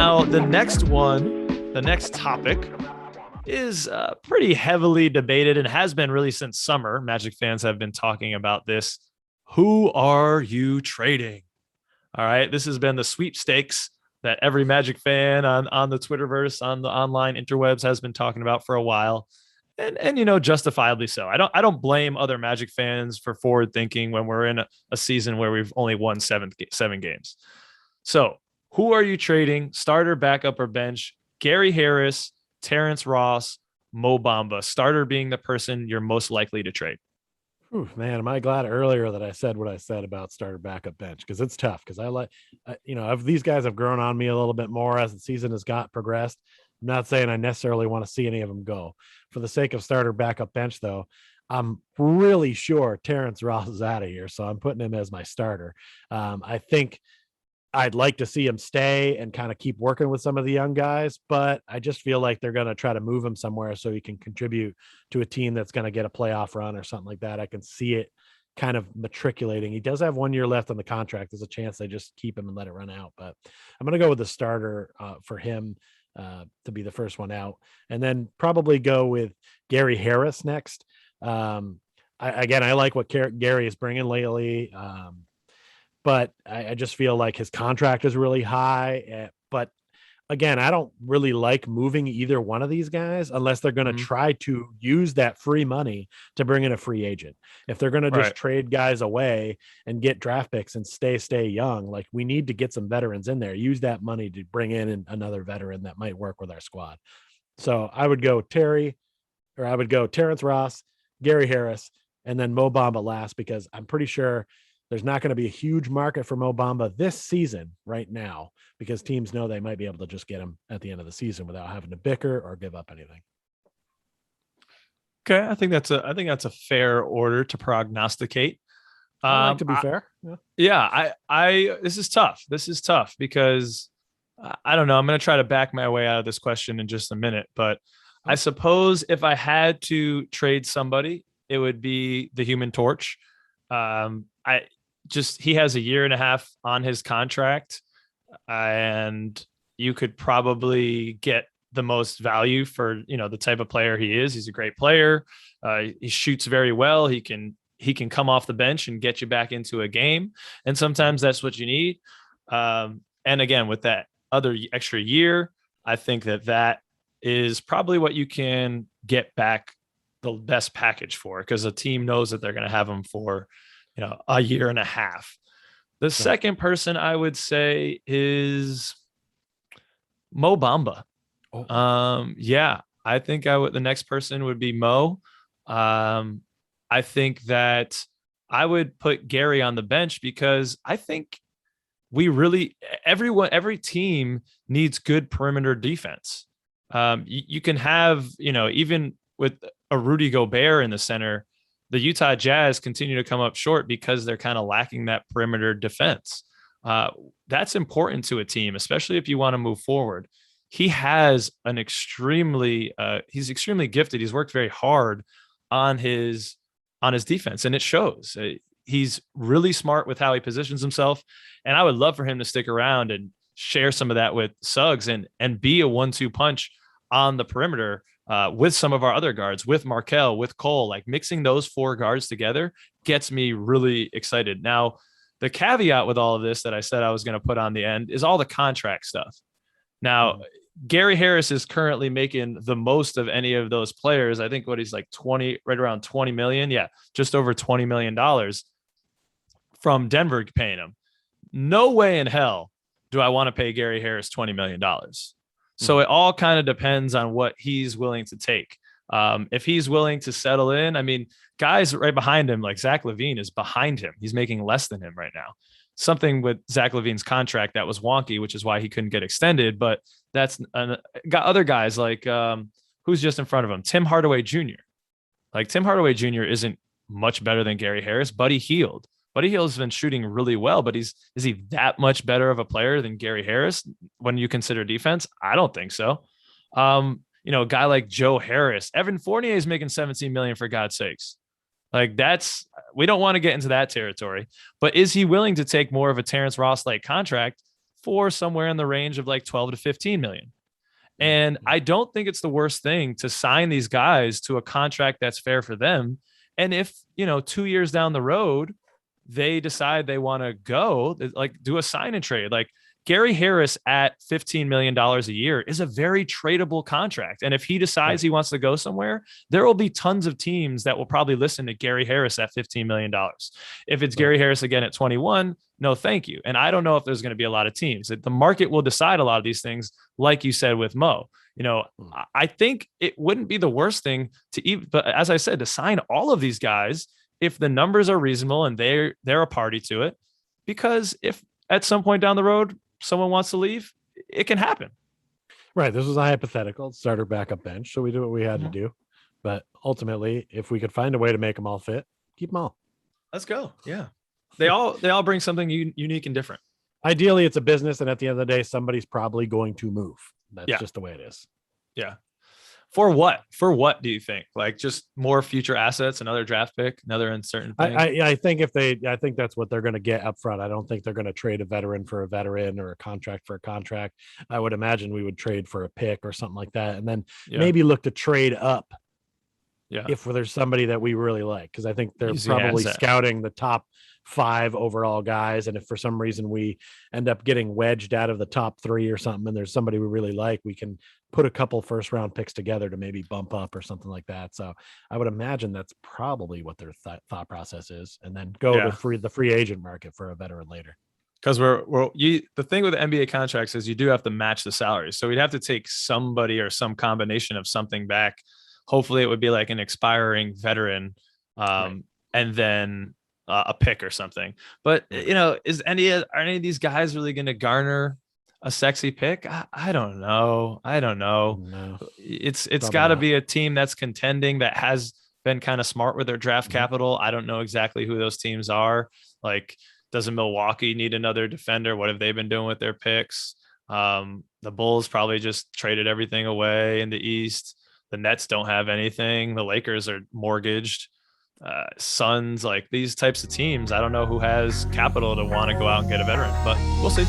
Now, the next topic is pretty heavily debated and has been really since summer. Magic fans have been talking about this. Who are you trading? All right. This has been the sweepstakes that every Magic fan on the Twitterverse, on the online interwebs has been talking about for a while. And justifiably so. I don't blame other Magic fans for forward thinking when we're in a season where we've only won seven games. So who are you trading? Starter, backup, or bench? Gary Harris, Terrence Ross, Mo Bamba. Starter being the person you're most likely to trade. Ooh, man, am I glad earlier that I said what I said about starter, backup, bench, because it's tough. Because these guys have grown on me a little bit more as the season has progressed. I'm not saying I necessarily want to see any of them go. For the sake of starter, backup, bench, though, I'm really sure Terrence Ross is out of here, so I'm putting him as my starter. I think I'd like to see him stay and kind of keep working with some of the young guys, but I just feel like they're going to try to move him somewhere so he can contribute to a team that's going to get a playoff run or something like that. I can see it kind of matriculating. He does have 1 year left on the contract. There's a chance they just keep him and let it run out, but I'm going to go with the starter for him to be the first one out, and then probably go with Gary Harris next. I like what Gary is bringing lately. But I just feel like his contract is really high. But again, I don't really like moving either one of these guys unless they're going to try to use that free money to bring in a free agent. If they're going to just trade guys away and get draft picks and stay young, like we need to get some veterans in there. Use that money to bring in another veteran that might work with our squad. So I would go Terrence Ross, Gary Harris, and then Mo Bamba last, because I'm pretty sure there's not going to be a huge market for Mo Bamba this season right now, because teams know they might be able to just get him at the end of the season without having to bicker or give up anything. Okay, I think that's a fair order to prognosticate. I like to be fair. This is tough. This is tough because I don't know. I'm going to try to back my way out of this question in just a minute, but I suppose if I had to trade somebody, it would be the Human Torch. He has a year and a half on his contract, and you could probably get the most value for, the type of player he is. He's a great player. He shoots very well. He can come off the bench and get you back into a game. And sometimes that's what you need. And again, with that other extra year, I think that is probably what you can get back the best package for, because a team knows that they're going to have him for a year and a half. The second person I would say is Mo Bamba. I think the next person would be Mo. I think that I would put Gary on the bench because I think every team needs good perimeter defense. You can have, even with a Rudy Gobert in the center, the Utah Jazz continue to come up short because they're kind of lacking that perimeter defense. That's important to a team, especially if you want to move forward. He has he's extremely gifted. He's worked very hard on his defense, and it shows. He's really smart with how he positions himself. And I would love for him to stick around and share some of that with Suggs and be a 1-2 punch on the perimeter. With some of our other guards, with Markelle, with Cole, like mixing those four guards together gets me really excited. Now, the caveat with all of this that I said I was going to put on the end is all the contract stuff. Now, Gary Harris is currently making the most of any of those players. I think he's like right around 20 million. Yeah, just over $20 million from Denver paying him. No way in hell do I want to pay Gary Harris $20 million. So it all kind of depends on what he's willing to take. If he's willing to settle in, I mean, guys right behind him, like Zach LaVine is behind him. He's making less than him right now. Something with Zach LaVine's contract that was wonky, which is why he couldn't get extended. But got other guys like who's just in front of him, Tim Hardaway Jr. Like Tim Hardaway Jr. isn't much better than Gary Harris. Buddy Hield has been shooting really well, but is he that much better of a player than Gary Harris when you consider defense? I don't think so. A guy like Joe Harris, Evan Fournier is making 17 million for God's sakes. Like we don't want to get into that territory, but is he willing to take more of a Terrence Ross like contract for somewhere in the range of like 12 to 15 million. And I don't think it's the worst thing to sign these guys to a contract that's fair for them. And if, 2 years down the road, they decide they want to go, like do a sign and trade. Like Gary Harris at $15 million a year is a very tradable contract. And if he decides he wants to go somewhere, there will be tons of teams that will probably listen to Gary Harris at $15 million. If it's Gary Harris again at 21, no, thank you. And I don't know if there's going to be a lot of teams. The market will decide a lot of these things, like you said with Mo. I think it wouldn't be the worst thing to even, but as I said, to sign all of these guys if the numbers are reasonable and they're a party to it. Because if at some point down the road someone wants to leave, it can happen. Right. This was a hypothetical starter backup bench. So we do what we had to do. But ultimately, if we could find a way to make them all fit, keep them all. Let's go. Yeah. They all bring something unique and different. Ideally, it's a business. And at the end of the day, somebody's probably going to move. That's just the way it is. Yeah. For what? For what do you think? Like just more future assets, another draft pick, another uncertain thing? I think I think that's what they're going to get up front. I don't think they're going to trade a veteran for a veteran or a contract for a contract. I would imagine we would trade for a pick or something like that. And then maybe look to trade up if there's somebody that we really like. Because I think they're probably scouting the top 5 overall guys. And if for some reason we end up getting wedged out of the top 3 or something, and there's somebody we really like, we can put a couple first round picks together to maybe bump up or something like that. So I would imagine that's probably what their thought process is, and then go to the free agent market for a veteran later. Because the thing with the NBA contracts is you do have to match the salaries. So we'd have to take somebody or some combination of something back. Hopefully it would be like an expiring veteran, and then a pick or something. But are any of these guys really going to garner a sexy pick? I don't know. No. It's got to be a team that's contending, that has been kind of smart with their draft capital. I don't know exactly who those teams are. Like, doesn't Milwaukee need another defender? What have they been doing with their picks? The Bulls probably just traded everything away in the East. The Nets don't have anything. The Lakers are mortgaged. Suns, like these types of teams, I don't know who has capital to want to go out and get a veteran, but we'll see.